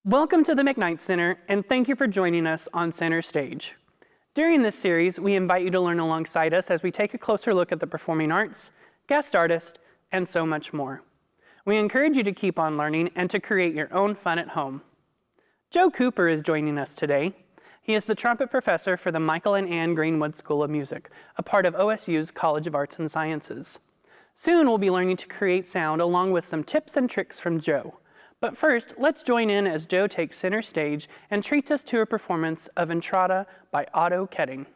Welcome to the McKnight Center, and thank you for joining us on Center Stage. During this series, we invite you to learn alongside us as we take a closer look at the performing arts, guest artists, and so much more. We encourage you to keep on learning and to create your own fun at home. Joe Cooper is joining us today. He is the trumpet professor for the Michael and Ann Greenwood School of Music, a part of OSU's College of Arts and Sciences. Soon we'll be learning to create sound along with some tips and tricks from Joe. But first, let's join in as Joe takes center stage and treats us to a performance of Entrada by Otto Ketting.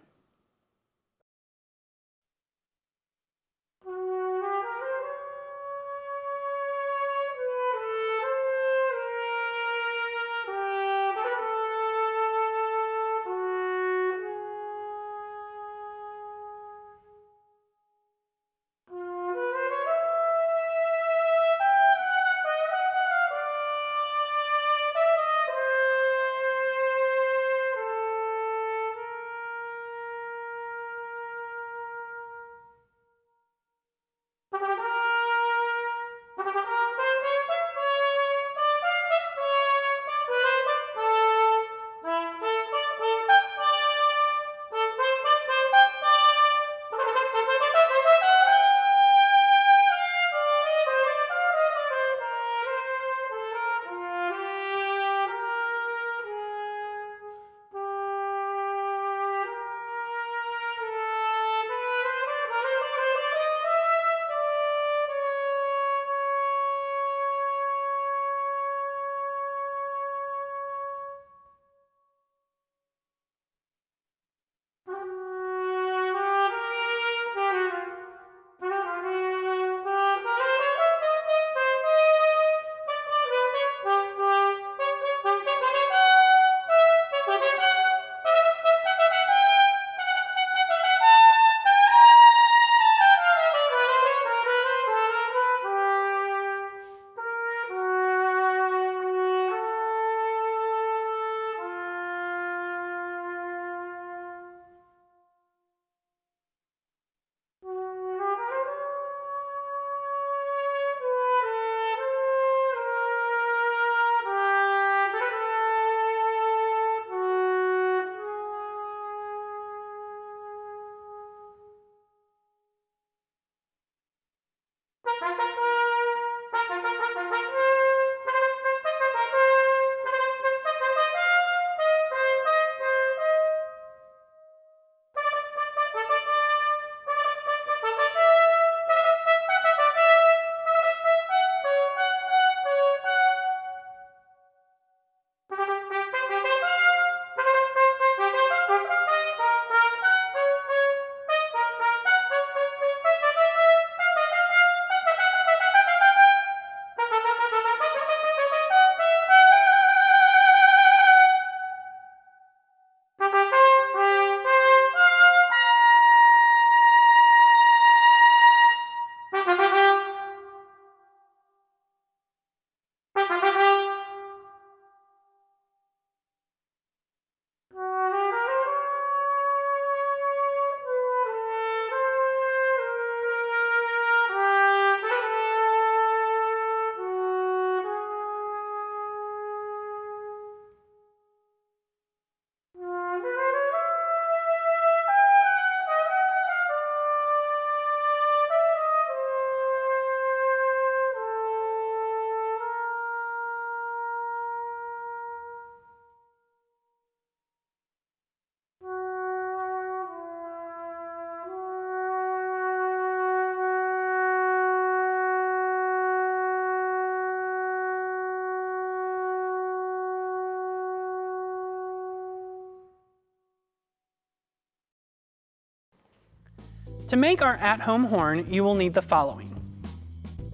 To make our at-home horn, you will need the following: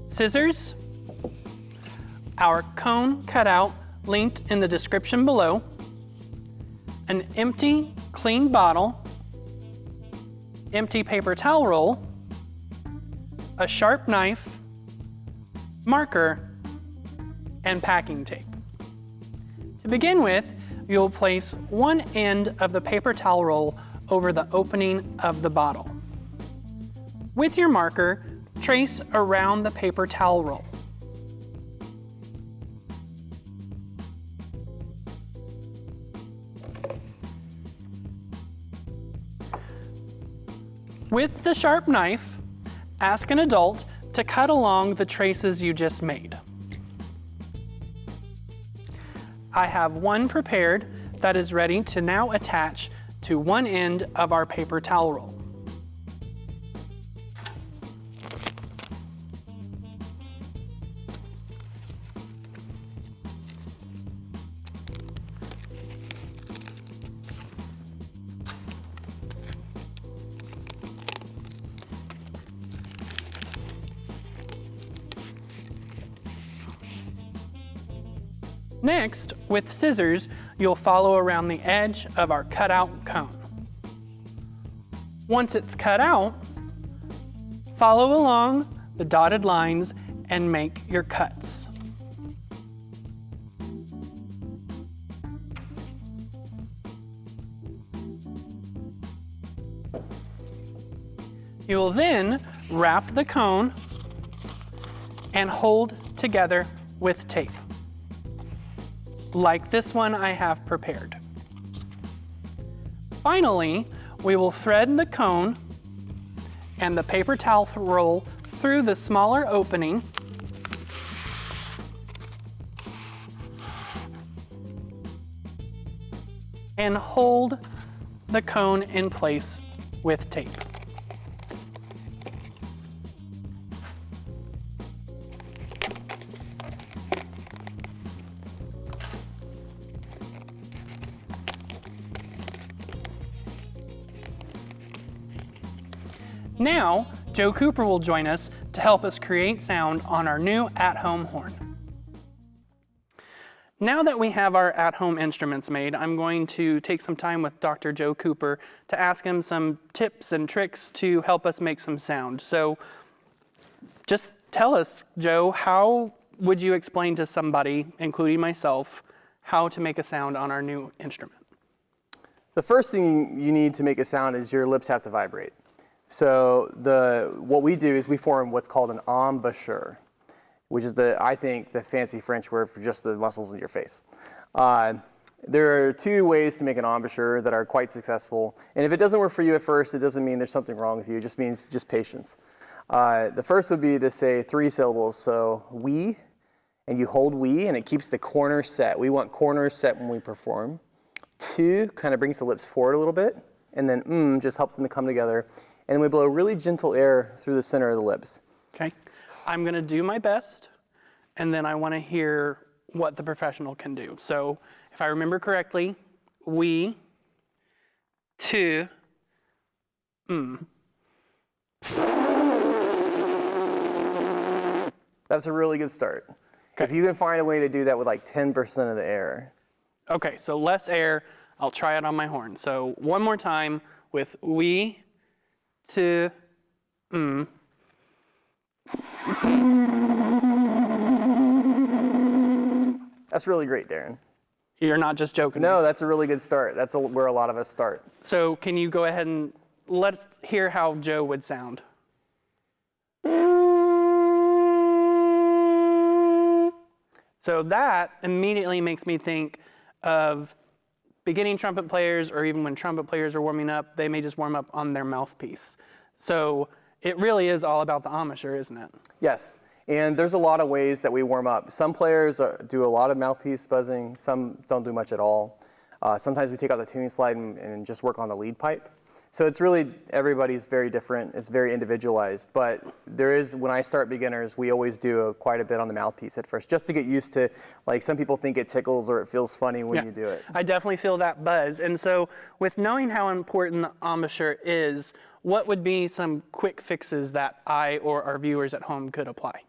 scissors, our cone cutout linked in the description below, an empty, clean bottle, empty paper towel roll, a sharp knife, marker, and packing tape. To begin with, you'll place one end of the paper towel roll over the opening of the bottle. With your marker, trace around the paper towel roll. With the sharp knife, ask an adult to cut along the traces you just made. I have one prepared that is ready to now attach to one end of our paper towel roll. Next, with scissors, you'll follow around the edge of our cutout cone. Once it's cut out, follow along the dotted lines and make your cuts. You will then wrap the cone and hold together with tape, like this one I have prepared. Finally, we will thread the cone and the paper towel roll through the smaller opening and hold the cone in place with tape. Now, Joe Cooper will join us to help us create sound on our new at-home horn. Now that we have our at-home instruments made, I'm going to take some time with Dr. Joe Cooper to ask him some tips and tricks to help us make some sound. So just tell us, Joe, how would you explain to somebody, including myself, how to make a sound on our new instrument? The first thing you need to make a sound is your lips have to vibrate. So what we do is we form what's called an embouchure, which is I think the fancy French word for just the muscles in your face. There are two ways to make an embouchure that are quite successful. And if it doesn't work for you at first, it doesn't mean there's something wrong with you. It just means just patience. The first would be to say 3 syllables. So we, and you hold we, and it keeps the corner set. We want corners set when we perform. 2 kind of brings the lips forward a little bit. And then just helps them to come together. And we blow really gentle air through the center of the lips. Okay. I'm going to do my best, and then I want to hear what the professional can do. So if I remember correctly, we, 2, That's a really good start. Okay. If you can find a way to do that with like 10% of the air. Okay, so less air. I'll try it on my horn. So one more time with we, 2, That's really great, Darren. You're not just joking. No, that's a really good start. That's where a lot of us start. So can you go ahead and let's hear how Joe would sound? So that immediately makes me think of beginning trumpet players, or even when trumpet players are warming up, they may just warm up on their mouthpiece. So it really is all about the embouchure, isn't it? Yes, and there's a lot of ways that we warm up. Some players do a lot of mouthpiece buzzing, some don't do much at all. Sometimes we take out the tuning slide and just work on the lead pipe. So it's really, everybody's very different, it's very individualized, but when I start beginners, we always do quite a bit on the mouthpiece at first, just to get used to, like some people think it tickles or it feels funny when you do it. I definitely feel that buzz. And so with knowing how important the embouchure is, what would be some quick fixes that I or our viewers at home could apply?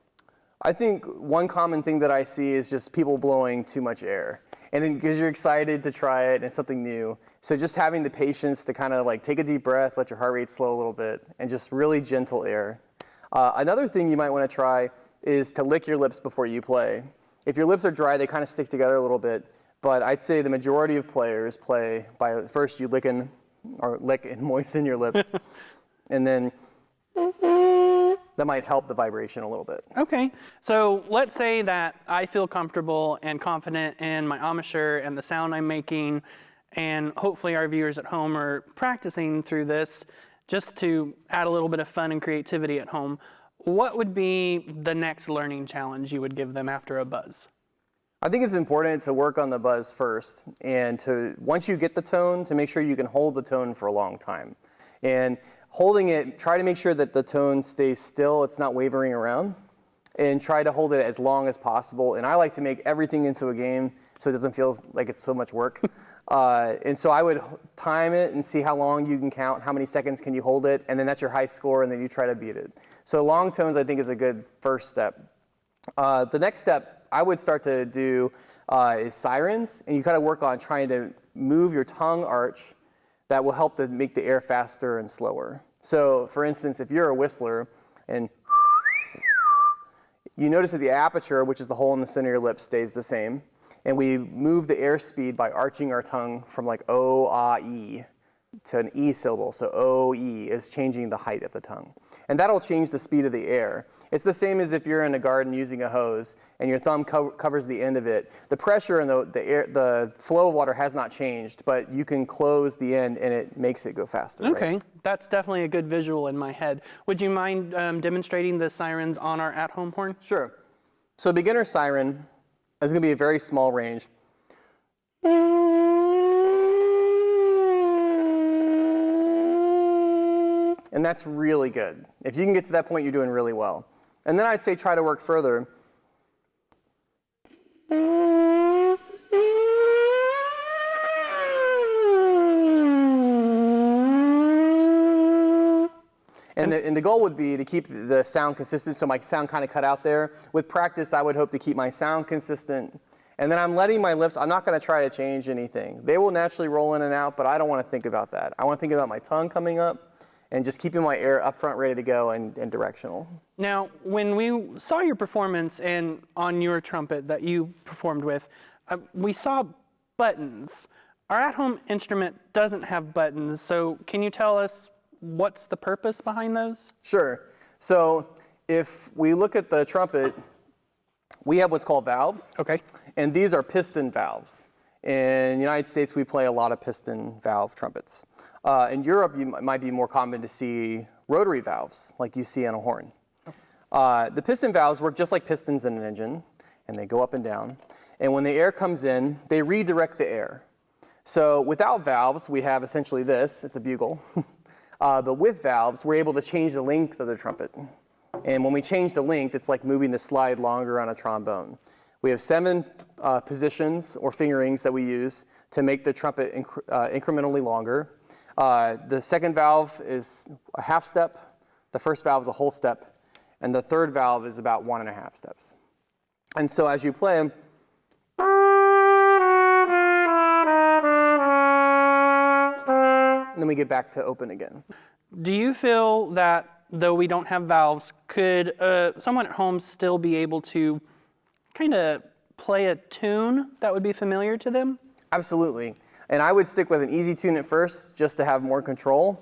I think one common thing that I see is just people blowing too much air. And because you're excited to try it and it's something new. So just having the patience to kind of like take a deep breath, let your heart rate slow a little bit, and just really gentle air. Another thing you might want to try is to lick your lips before you play. If your lips are dry, they kind of stick together a little bit. But I'd say the majority of players play by first you lick and moisten your lips. And then that might help the vibration a little bit. Okay, so let's say that I feel comfortable and confident in my embouchure and the sound I'm making, and hopefully our viewers at home are practicing through this. just to add a little bit of fun and creativity at home, what would be the next learning challenge you would give them after a buzz? I think it's important to work on the buzz first, and to, once you get the tone, to make sure you can hold the tone for a long time. And holding it, try to make sure that the tone stays still, it's not wavering around, and try to hold it as long as possible. And I like to make everything into a game so it doesn't feel like it's so much work. And so I would time it and see how long you can count, how many seconds can you hold it, and then that's your high score, and then you try to beat it. So long tones, I think, is a good first step. The next step I would start to do is sirens, and you kind of work on trying to move your tongue arch. That will help to make the air faster and slower. So for instance, if you're a whistler and you notice that the aperture, which is the hole in the center of your lip, stays the same. And we move the air speed by arching our tongue from like O, ah, E to an E syllable. So O, E is changing the height of the tongue. And that'll change the speed of the air. It's the same as if you're in a garden using a hose and your thumb covers the end of it. The pressure and the flow of water has not changed, but you can close the end and it makes it go faster. Okay, right? That's definitely a good visual in my head. Would you mind demonstrating the sirens on our at-home horn? Sure. So beginner siren is going to be a very small range. And that's really good. If you can get to that point, you're doing really well. And then I'd say try to work further. And the goal would be to keep the sound consistent, so my sound kind of cut out there. With practice, I would hope to keep my sound consistent. And then I'm letting my lips, I'm not going to try to change anything. They will naturally roll in and out, but I don't want to think about that. I want to think about my tongue coming up and just keeping my air up front ready to go and directional. Now, when we saw your performance and on your trumpet that you performed with, we saw buttons. Our at-home instrument doesn't have buttons, so can you tell us what's the purpose behind those? Sure. So if we look at the trumpet, we have what's called valves. Okay. And these are piston valves. In the United States, we play a lot of piston valve trumpets. In Europe, it might be more common to see rotary valves, like you see on a horn. The piston valves work just like pistons in an engine, and they go up and down. And when the air comes in, they redirect the air. So without valves, we have essentially this. It's a bugle. But with valves, we're able to change the length of the trumpet. And when we change the length, it's like moving the slide longer on a trombone. We have 7 positions or fingerings that we use to make the trumpet incrementally longer. The second valve is a half step, the first valve is a whole step, and the third valve is about 1.5 steps. And so as you play, and then we get back to open again. Do you feel that though we don't have valves, could someone at home still be able to kind of play a tune that would be familiar to them? Absolutely. And I would stick with an easy tune at first just to have more control.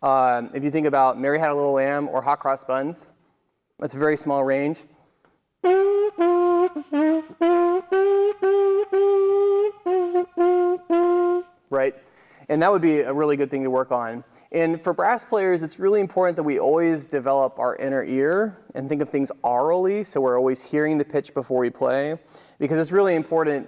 If you think about Mary Had a Little Lamb or Hot Cross Buns, that's a very small range. Right? And that would be a really good thing to work on. And for brass players, it's really important that we always develop our inner ear and think of things aurally, so we're always hearing the pitch before we play. Because it's really important,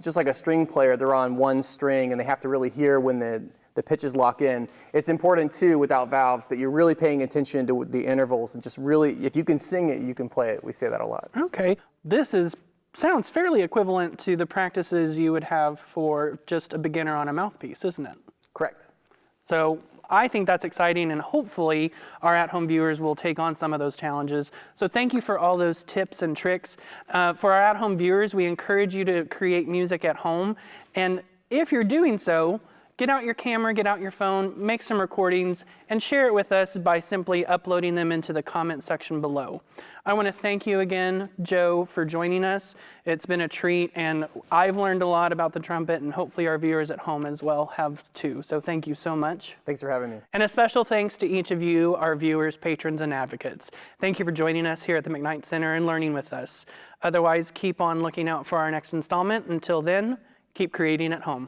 just like a string player, they're on one string and they have to really hear when the pitches lock in. It's important too, without valves, that you're really paying attention to the intervals and just really, if you can sing it, you can play it. We say that a lot. Okay. This sounds fairly equivalent to the practices you would have for just a beginner on a mouthpiece, isn't it? Correct. So I think that's exciting, and hopefully our at-home viewers will take on some of those challenges. So thank you for all those tips and tricks. For our at-home viewers, we encourage you to create music at home. And if you're doing so, get out your camera, get out your phone, make some recordings, and share it with us by simply uploading them into the comment section below. I want to thank you again, Joe, for joining us. It's been a treat, and I've learned a lot about the trumpet, and hopefully our viewers at home as well have too. So thank you so much. Thanks for having me. And a special thanks to each of you, our viewers, patrons, and advocates. Thank you for joining us here at the McKnight Center and learning with us. Otherwise, keep on looking out for our next installment. Until then, keep creating at home.